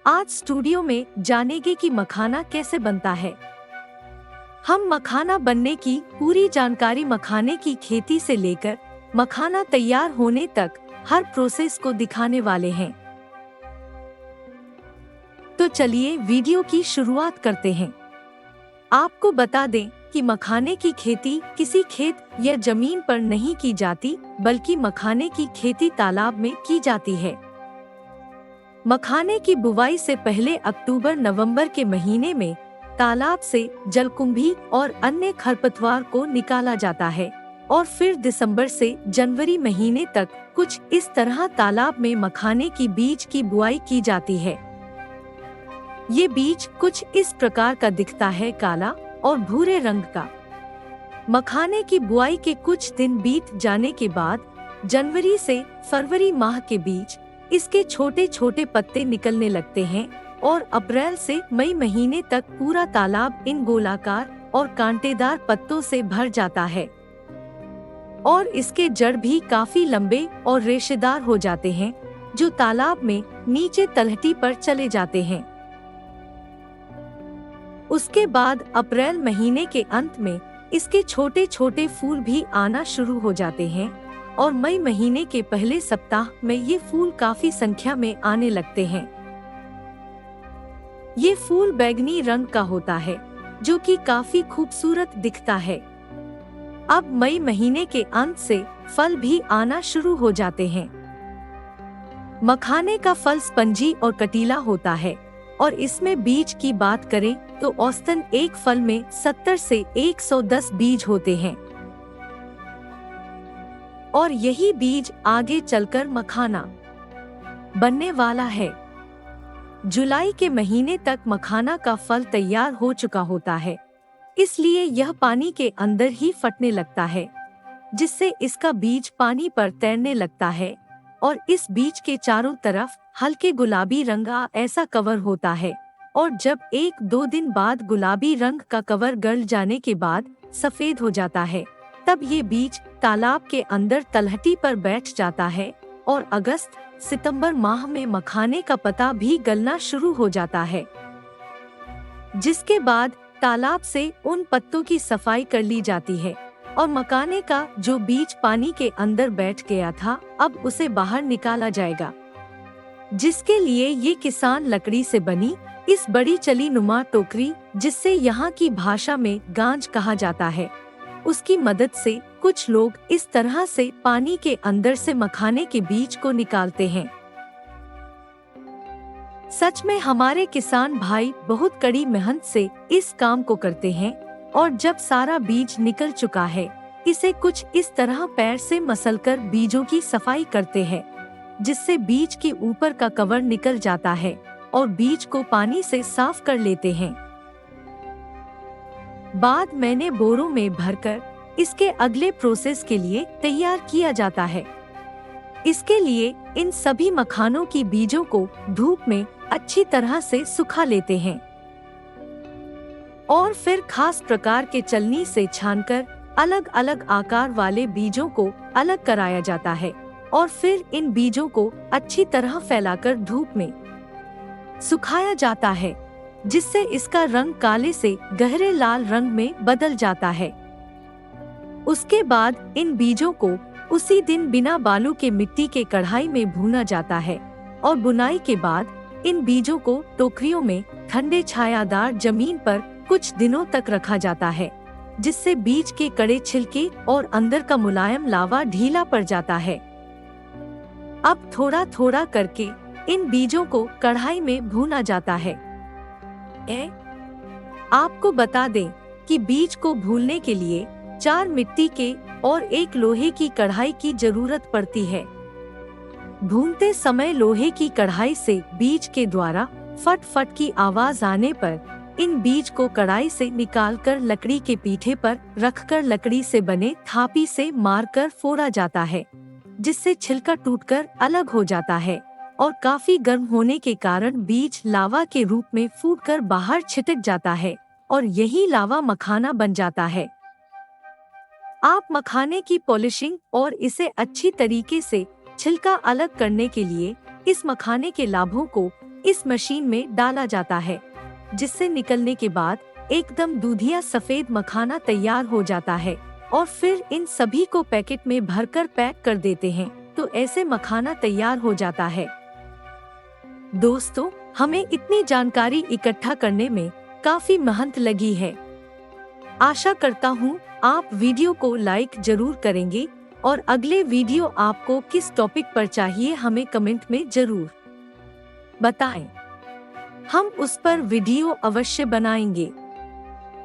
आज स्टूडियो में जानेंगे कि मखाना कैसे बनता है। हम मखाना बनने की पूरी जानकारी, मखाने की खेती से लेकर मखाना तैयार होने तक हर प्रोसेस को दिखाने वाले हैं। तो चलिए वीडियो की शुरुआत करते हैं। आपको बता दें कि मखाने की खेती किसी खेत या जमीन पर नहीं की जाती, बल्कि मखाने की खेती तालाब में की जाती है। मखाने की बुवाई से पहले अक्टूबर-नवंबर के महीने में तालाब से जलकुंभी और अन्य खरपतवार को निकाला जाता है और फिर दिसंबर से जनवरी महीने तक कुछ इस तरह तालाब में मखाने की बीज की बुआई की जाती है। ये बीज कुछ इस प्रकार का दिखता है, काला और भूरे रंग का। मखाने की बुआई के कुछ दिन बीत जाने के बाद जनवरी से फरवरी माह के बीच इसके छोटे छोटे पत्ते निकलने लगते हैं और अप्रैल से मई महीने तक पूरा तालाब इन गोलाकार और कांटेदार पत्तों से भर जाता है और इसके जड़ भी काफी लंबे और रेशेदार हो जाते हैं, जो तालाब में नीचे तलहटी पर चले जाते हैं। उसके बाद अप्रैल महीने के अंत में इसके छोटे छोटे फूल भी आना शुरू हो जाते हैं और मई महीने के पहले सप्ताह में ये फूल काफी संख्या में आने लगते हैं। ये फूल बैंगनी रंग का होता है, जो कि काफी खूबसूरत दिखता है। अब मई महीने के अंत से फल भी आना शुरू हो जाते हैं। मखाने का फल स्पंजी और कटीला होता है और इसमें बीज की बात करें तो औसतन एक फल में 70 से 110 बीज होते हैं और यही बीज आगे चलकर मखाना बनने वाला है। जुलाई के महीने तक मखाना का फल तैयार हो चुका होता है, इसलिए यह पानी के अंदर ही फटने लगता है, जिससे इसका बीज पानी पर तैरने लगता है और इस बीज के चारों तरफ हल्के गुलाबी रंग का ऐसा कवर होता है और जब 1-2 दिन बाद गुलाबी रंग का कवर गल जाने के बाद सफेद हो जाता है, तब ये बीज तालाब के अंदर तलहटी पर बैठ जाता है और अगस्त-सितंबर माह में मखाने का पत्ता भी गलना शुरू हो जाता है, जिसके बाद तालाब से उन पत्तों की सफाई कर ली जाती है और मखाने का जो बीज पानी के अंदर बैठ गया था, अब उसे बाहर निकाला जाएगा, जिसके लिए ये किसान लकड़ी से बनी इस बड़ी चली नुमा टोकरी, जिससे यहाँ की भाषा में गांज कहा जाता है, उसकी मदद से कुछ लोग इस तरह से पानी के अंदर से मखाने के बीज को निकालते हैं। सच में हमारे किसान भाई बहुत कड़ी मेहनत से इस काम को करते हैं और जब सारा बीज निकल चुका है, इसे कुछ इस तरह पैर से मसलकर बीजों की सफाई करते हैं, जिससे बीज के ऊपर का कवर निकल जाता है और बीज को पानी से साफ कर लेते हैं। बाद मैंने बोरों में भरकर इसके अगले प्रोसेस के लिए तैयार किया जाता है। इसके लिए इन सभी मखानों की बीजों को धूप में अच्छी तरह से सुखा लेते हैं और फिर खास प्रकार के चलनी से छानकर अलग अलग आकार वाले बीजों को अलग कराया जाता है और फिर इन बीजों को अच्छी तरह फैलाकर धूप में सुखाया जाता है, जिससे इसका रंग काले से गहरे लाल रंग में बदल जाता है। उसके बाद इन बीजों को उसी दिन बिना बालू के मिट्टी के कढ़ाई में भूना जाता है और बुनाई के बाद इन बीजों को टोकरियों में ठंडे छायादार जमीन पर कुछ दिनों तक रखा जाता है, जिससे बीज के कड़े छिलके और अंदर का मुलायम लावा ढीला पड़ जाता है। अब थोड़ा थोड़ा करके इन बीजों को कढ़ाई में भूना जाता है। आपको बता दें कि बीज को भूनने के लिए 4 मिट्टी के और 1 लोहे की कढ़ाई की जरूरत पड़ती है। भूनते समय लोहे की कढ़ाई से बीज के द्वारा फट फट की आवाज आने पर इन बीज को कढ़ाई से निकालकर लकड़ी के पीठे पर रखकर लकड़ी से बने थापी से मारकर फोड़ा जाता है, जिससे छिलका टूटकर अलग हो जाता है और काफी गर्म होने के कारण बीज लावा के रूप में फूटकर बाहर छिटक जाता है और यही लावा मखाना बन जाता है। आप मखाने की पॉलिशिंग और इसे अच्छी तरीके से छिलका अलग करने के लिए इस मखाने के लाभों को इस मशीन में डाला जाता है, जिससे निकलने के बाद एकदम दूधिया सफेद मखाना तैयार हो जाता है और फिर इन सभी को पैकेट में भरकर पैक कर देते हैं, तो ऐसे मखाना तैयार हो जाता है। दोस्तों, हमें इतनी जानकारी इकट्ठा करने में काफी मेहनत लगी है। आशा करता हूँ आप वीडियो को लाइक जरूर करेंगे और अगले वीडियो आपको किस टॉपिक पर चाहिए हमें कमेंट में जरूर बताएं। हम उस पर वीडियो अवश्य बनाएंगे।